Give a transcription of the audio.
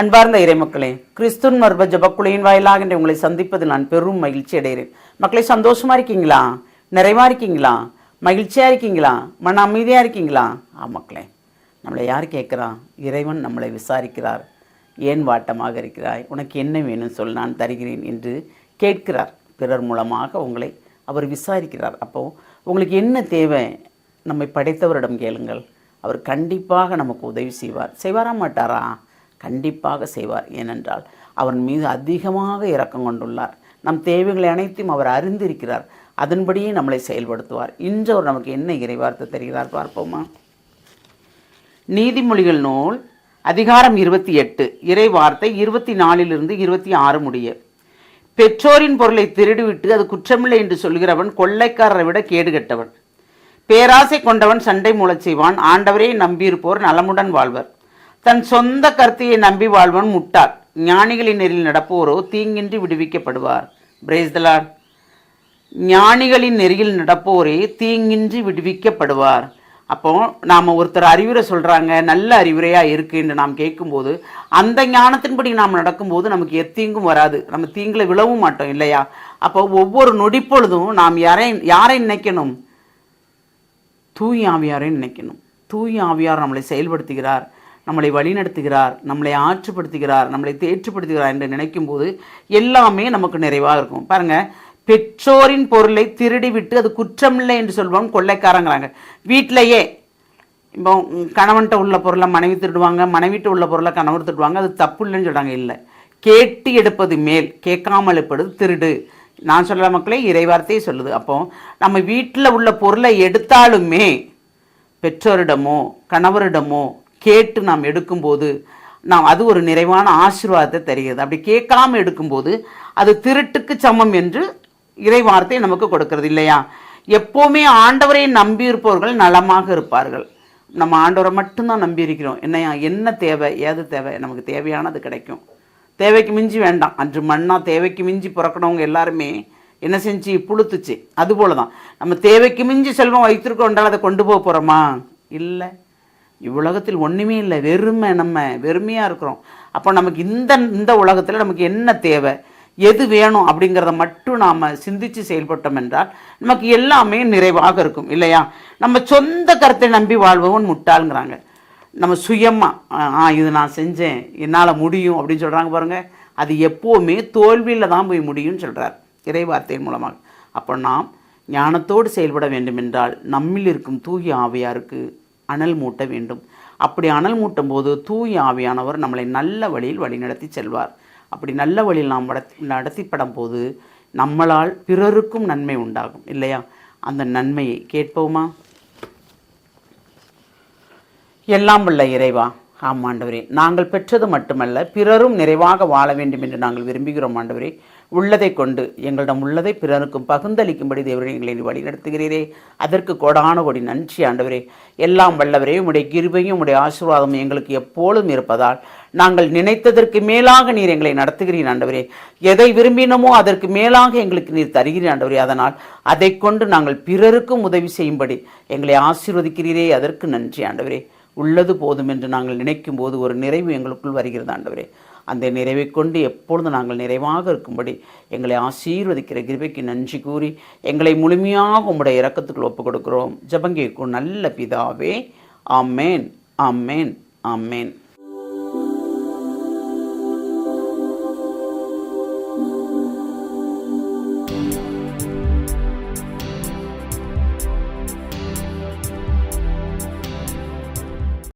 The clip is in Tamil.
அன்பார்ந்த இறைமக்களே, கிறிஸ்துவின் மர்ப ஜபக்குழியின் வாயிலாக உங்களை சந்திப்பதில் நான் பெரும் மகிழ்ச்சி அடைகிறேன். மக்களை, சந்தோஷமா இருக்கீங்களா? நிறைவா இருக்கீங்களா? மகிழ்ச்சியா இருக்கீங்களா? மன அமைதியா இருக்கீங்களா? மக்களே, நம்மளை யார் கேட்குறா? இறைவன் நம்மளை விசாரிக்கிறார். ஏன் வாட்டமாக இருக்கிறாய்? உனக்கு என்ன வேணும் சொல், நான் தருகிறேன் என்று கேட்கிறார். பிறர் மூலமாக உங்களை அவர் விசாரிக்கிறார். அப்போது உங்களுக்கு என்ன தேவை? நம்மை படைத்தவரிடம் கேளுங்கள். அவர் கண்டிப்பாக நமக்கு உதவி செய்வார். செய்வாரா மாட்டாரா? கண்டிப்பாக செய்வார். ஏனென்றால் அவர் மீது அதிகமாக இரக்கம் கொண்டுள்ளார். நம் தேவைகளை அனைத்தும் அவர் அறிந்திருக்கிறார். அதன்படியே நம்மளை செயல்படுத்துவார். இன்று அவர் நமக்கு என்ன இறைவார்த்தை தருகிறார் பார்ப்போமா? நீதிமொழிகள் நூல் அதிகாரம் 28 இறை வார்த்தை 24 26 முடிய. பெற்றோரின் பொருளை திருடிவிட்டு அது குற்றமில்லை என்று சொல்கிறவன் கொள்ளைக்காரரை விட கேடு கெட்டவன். பேராசை கொண்டவன் சண்டை மூலச் செய்வான். ஆண்டவரை நம்பியிருப்போர் நலமுடன் வாழ்வர். தன் சொந்த கருத்தையை நம்பி வாழ்வன் முட்டாள். ஞானிகளின் நெறியில் நடப்போரோ தீங்கின்றி விடுவிக்கப்படுவார். Praise the Lord. ஞானிகளின் நெறியில் நடப்போரே தீங்கின்றி விடுவிக்கப்படுவார். அப்போ நாம் ஒருத்தர் அறிவுரை சொல்கிறாங்க, நல்ல அறிவுரையாக இருக்குது என்று நாம் கேட்கும்போது, அந்த ஞானத்தின்படி நாம் நடக்கும்போது நமக்கு எத்தீங்கும் வராது. நம்ம தீங்கில் விழவும் மாட்டோம், இல்லையா? அப்போ ஒவ்வொரு நொடிப்பொழுதும் நாம் யாரை நினைக்கணும்? தூய் ஆவியாரை நினைக்கணும். தூய் ஆவியார் நம்மளை செயல்படுத்துகிறார், நம்மளை வழிநடத்துகிறார், நம்மளை ஆற்றுப்படுத்துகிறார், நம்மளை தேற்றுப்படுத்துகிறார் என்று நினைக்கும் போது எல்லாமே நமக்கு நிறைவாக இருக்கும். பாருங்கள், பெற்றோரின் பொருளை திருடி விட்டு அது குற்றமில்லை என்று சொல்லுவாங்க கொள்ளைக்காரங்கிறாங்க. வீட்டிலையே இப்போ கணவன்கிட்ட உள்ள பொருளை மனைவி திருடுவாங்க, மனைவிட்ட உள்ள பொருளை கணவர் திருடுவாங்க. அது தப்பு இல்லைன்னு சொல்கிறாங்க. இல்லை, கேட்டு எடுப்பது மேல், கேட்காமல் எடுப்பது திருடு. நான் சொல்கிற மக்களே, இறைவார்த்தையே சொல்லுது. அப்போ நம்ம வீட்டில் உள்ள பொருளை எடுத்தாலுமே பெற்றோரிடமோ கணவரிடமோ கேட்டு நாம் எடுக்கும்போது அது ஒரு நிறைவான ஆசீர்வாதத்தை தருகிறது. அப்படி கேட்காம எடுக்கும்போது அது திருட்டுக்கு சமம் என்று இறை வார்த்தை நமக்கு கொடுக்கிறது, இல்லையா? எப்போவுமே ஆண்டவரை நம்பியிருப்பவர்கள் நலமாக இருப்பார்கள். நம்ம ஆண்டவரை மட்டும்தான் நம்பி இருக்கிறோம். என்ன தேவை, ஏது தேவை, நமக்கு தேவையானது கிடைக்கும். தேவைக்கு மிஞ்சி வேண்டாம். அன்று மண்ணா தேவைக்கு மிஞ்சி பிறக்கணவங்க எல்லாருமே என்ன செஞ்சு புழுத்துச்சு. அதுபோல தான் நம்ம தேவைக்கு மிஞ்சி செல்வம் வைத்திருக்கோம் என்றால் அதை கொண்டு போக போகிறோமா? இல்லை. இவ்வுலகத்தில் ஒன்றுமே இல்லை, நம்ம வெறுமையாக இருக்கிறோம். அப்போ நமக்கு இந்த உலகத்தில் நமக்கு என்ன தேவை, எது வேணும் அப்படிங்கிறத மட்டும் நாம் சிந்தித்து செயல்பட்டோம் என்றால் நமக்கு எல்லாமே நிறைவாக இருக்கும், இல்லையா? நம்ம சொந்த கருத்தை நம்பி வாழ்பவன் முட்டாளுங்கிறாங்க. நம்ம சுயமாக இது நான் செஞ்சேன், என்னால் முடியும் அப்படின்னு சொல்கிறாங்க பாருங்கள். அது எப்போவுமே தோல்வியில் தான் போய் முடியும்னு சொல்கிறார் இறை வார்த்தையின் மூலமாக. அப்போ நாம் ஞானத்தோடு செயல்பட வேண்டும் என்றால் நம்மில் இருக்கும் தூய ஆவியாருக்கு அனல் மூட்ட வேண்டும். அப்படி அனல் மூட்டும் போது தூய ஆவியானவர் நம்மளை நல்ல வழியில் வழிநடத்தி செல்வார். அப்படி நல்ல வழியில் நாம் நடத்திப்படும் போது நம்மளால் பிறருக்கும் நன்மை உண்டாகும், இல்லையா? அந்த நன்மையை கேட்போமா? எல்லாம் வல்ல இறைவா, ஆமாண்டவரே, நாங்கள் பெற்றது மட்டுமல்ல பிறரும் நிறைவாக வாழ வேண்டும் என்று நாங்கள் விரும்புகிறோம். ஆண்டவரே, உள்ளதை கொண்டு எங்களிடம் உள்ளதை பிறருக்கும் பகுந்தளிக்கும்படி தேவரே எங்களை வழிநடத்துகிறீரே, அதற்கு கோடான கோடி நன்றி ஆண்டவரே. எல்லாம் வல்லவரே, உம்முடைய கிருபையும் உம்முடைய ஆசீர்வாதமும் எங்களுக்கு எப்பொழுதும் இருப்பதால் நாங்கள் நினைத்ததற்கு மேலாக நீர் எங்களை நடத்துகிறீர் ஆண்டவரே. எதை விரும்பினமோ அதற்கு மேலாக எங்களுக்கு நீர் தருகிறீர் ஆண்டவரே. அதனால் அதை கொண்டு நாங்கள் பிறருக்கும் உதவி செய்யும்படி எங்களை ஆசீர்வதிக்கிறீரே, அதற்கு நன்றி ஆண்டவரே. உள்ளது போதும் என்று நாங்கள் நினைக்கும் போது ஒரு நிறைவு எங்களுக்குள் வருகிறது ஆண்டவரே. அந்த நிறைவை கொண்டு எப்பொழுது நாங்கள் நிறைவாக இருக்கும்படி எங்களை ஆசீர்வதிக்கிற கிருபைக்கு நன்றி கூறி எங்களை முழுமையாக உம்முடைய இரக்கத்துக்குள் ஒப்புக் கொடுக்கிறோம். ஜெபம் கேட்கும் நல்ல பிதாவே. ஆமேன், ஆமேன், ஆமேன்.